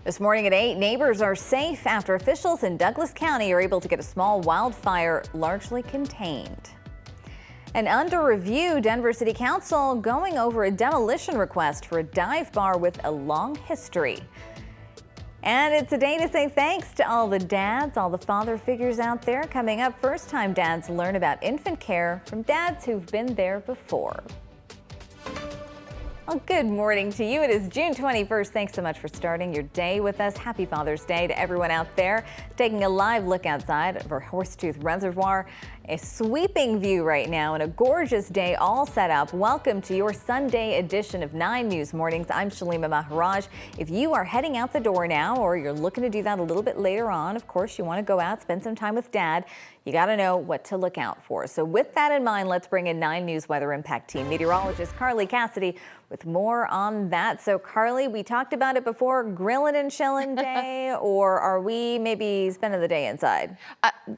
This morning at 8, neighbors are safe after officials in Douglas County are able to get a small wildfire largely contained. And under review, Denver City Council going over a demolition request for a dive bar with a long history. And it's a day to say thanks to all the dads, all the father figures out there. Coming up, first-time dads learn about infant care from dads who've been there before. Well, good morning to you. It is June 21st. Thanks so much for starting your day with us. Happy Father's Day to everyone out there. Taking a live look outside of our Horsetooth Reservoir. A sweeping view right now and a gorgeous day all set up. Welcome to your Sunday edition of 9 News Mornings. I'm Shalima Maharaj. If you are heading out the door now or you're looking to do that a little bit later on, of course, you want to go out, spend some time with Dad. You got to know what to look out for. So with that in mind, let's bring in 9 News Weather Impact Team meteorologist Carly Cassidy with more on that. So Carly, we talked about it before, grilling and chilling day, or are we maybe spending the day inside?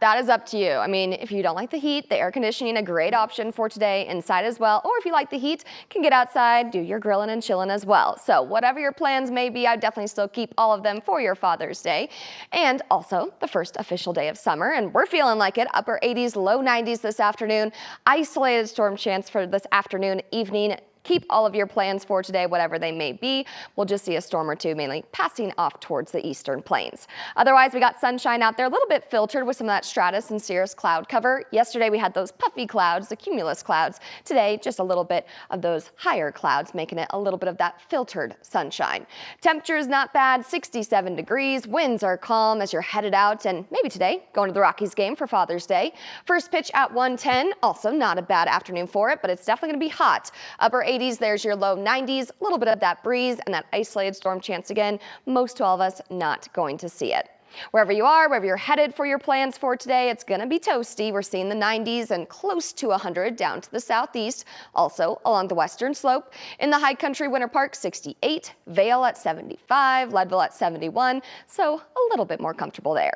That is up to you. I mean, if you don't like the heat, the air conditioning, a great option for today inside as well. Or if you like the heat, can get outside, do your grilling and chilling as well. So whatever your plans may be, I definitely still keep all of them for your Father's Day. And also the first official day of summer, and we're feeling like it. Upper 80s, low 90s this afternoon. Isolated storm chance for this afternoon, evening. Keep all of your plans for today, whatever they may be. We'll just see a storm or two, mainly passing off towards the eastern plains. Otherwise, we got sunshine out there, a little bit filtered with some of that stratus and cirrus cloud cover. Yesterday, we had those puffy clouds, the cumulus clouds. Today, just a little bit of those higher clouds, making it a little bit of that filtered sunshine. Temperature is not bad, 67 degrees. Winds are calm as you're headed out, and maybe today, going to the Rockies game for Father's Day. First pitch at 1:10, also not a bad afternoon for it, but it's definitely going to be hot. Upper 80s, there's your low 90s, a little bit of that breeze and that isolated storm chance again. Most all of us not going to see it. Wherever you are, wherever you're headed for your plans for today, it's going to be toasty. We're seeing the 90s and close to 100 down to the southeast. Also along the western slope. In the high country, Winter Park 68, Vail at 75, Leadville at 71. So a little bit more comfortable there.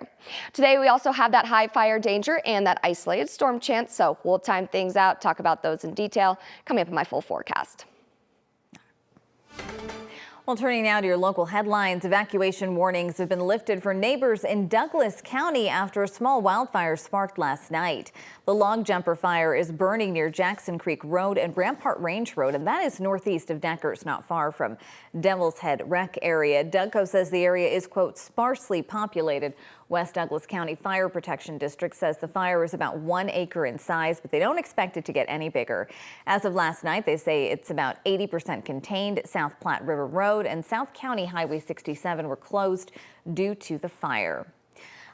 Today we also have that high fire danger and that isolated storm chance. So we'll time things out, talk about those in detail coming up in my full forecast. Well, turning now to your local headlines, evacuation warnings have been lifted for neighbors in Douglas County after a small wildfire sparked last night. The log jumper fire is burning near Jackson Creek Road and Rampart Range Road, and that is northeast of Deckers, not far from Devil's Head Rec area. Dougco says the area is, quote, sparsely populated. West Douglas County Fire Protection District says the fire is about 1 acre in size, but they don't expect it to get any bigger. As of last night, they say it's about 80% contained. South Platte River Road and South County Highway 67 were closed due to the fire.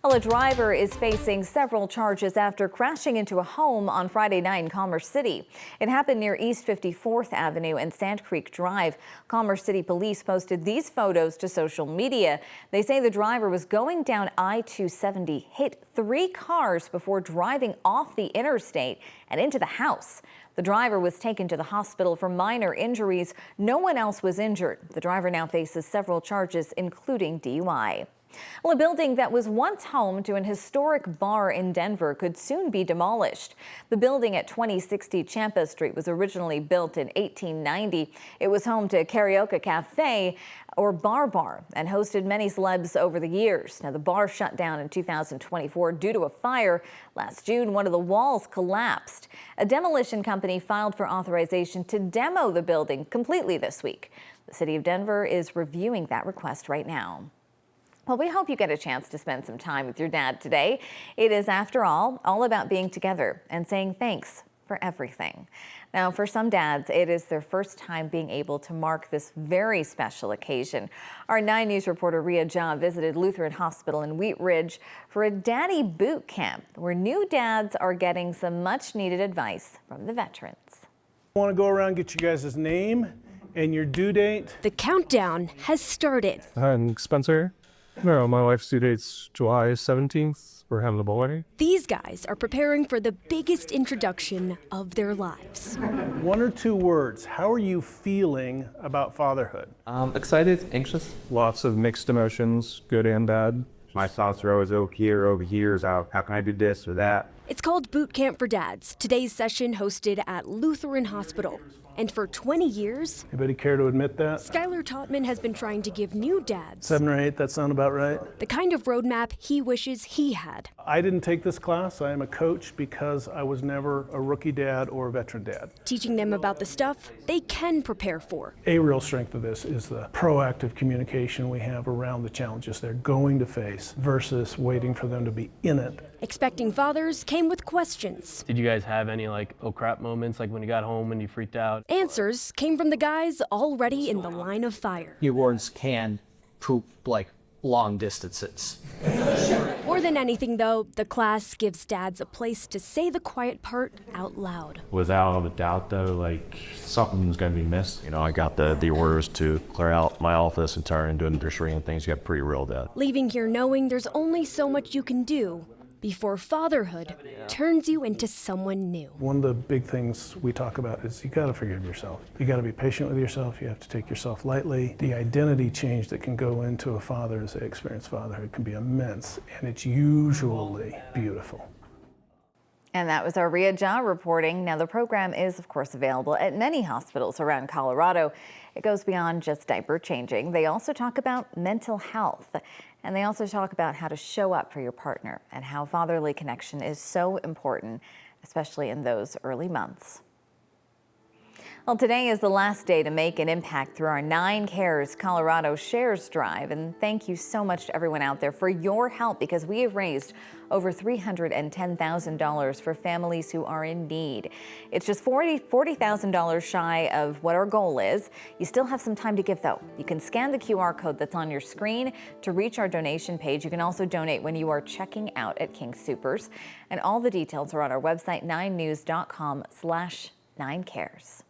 Well, a driver is facing several charges after crashing into a home on Friday night in Commerce City. It happened near East 54th Avenue and Sand Creek Drive. Commerce City police posted these photos to social media. They say the driver was going down I-270, hit 3 cars before driving off the interstate and into the house. The driver was taken to the hospital for minor injuries. No one else was injured. The driver now faces several charges, including DUI. Well, a building that was once home to an historic bar in Denver could soon be demolished. The building at 2060 Champa Street was originally built in 1890. It was home to Karaoke Cafe or Bar and hosted many celebs over the years. Now, the bar shut down in 2024 due to a fire. Last June, one of the walls collapsed. A demolition company filed for authorization to demo the building completely this week. The city of Denver is reviewing that request right now. Well, we hope you get a chance to spend some time with your dad today. It is, after all about being together and saying thanks for everything. Now, for some dads, it is their first time being able to mark this very special occasion. Our 9 News reporter Rhea Jha visited Lutheran Hospital in Wheat Ridge for a daddy boot camp where new dads are getting some much needed advice from the veterans. I want to go around and get you guys' name and your due date. The countdown has started. I'm Spencer. No, my wife's due date's July 17th. We're having a boy. These guys are preparing for the biggest introduction of their lives. 1 or 2 words. How are you feeling about fatherhood? Excited, anxious. Lots of mixed emotions, good and bad. My thoughts are always over here is out. How can I do this or that? It's called Boot Camp for Dads. Today's session hosted at Lutheran Hospital. And for 20 years, Anybody care to admit that? Skylar Totman has been trying to give new dads 7 or 8, that sound about right? the kind of roadmap he wishes he had. I didn't take this class. I am a coach because I was never a rookie dad or a veteran dad. Teaching them about the stuff they can prepare for. A real strength of this is the proactive communication we have around the challenges they're going to face versus waiting for them to be in it. Expecting fathers came with questions. Did you guys have any like oh crap moments, like when you got home and you freaked out? Answers came from the guys already in the line of fire. Newborns can poop like long distances. More than anything, though, the class gives dads a place to say the quiet part out loud. Without a doubt, though, like something's gonna be missed. You know, I got the orders to clear out my office and turn into a nursery and things got pretty real dead. Leaving here knowing there's only so much you can do before fatherhood turns you into someone new. One of the big things we talk about is you gotta forgive yourself. You gotta be patient with yourself. You have to take yourself lightly. The identity change that can go into a father as they experience fatherhood can be immense, and it's usually beautiful. And that was our Ria Jha reporting. Now, the program is, of course, available at many hospitals around Colorado. It goes beyond just diaper changing. They also talk about mental health. And they also talk about how to show up for your partner and how fatherly connection is so important, especially in those early months. Well, today is the last day to make an impact through our 9 Cares Colorado Shares Drive. And thank you so much to everyone out there for your help, because we have raised over $310,000 for families who are in need. It's just $40,000 shy of what our goal is. You still have some time to give, though. You can scan the QR code that's on your screen to reach our donation page. You can also donate when you are checking out at King Soopers. And all the details are on our website, 9news.com/9cares.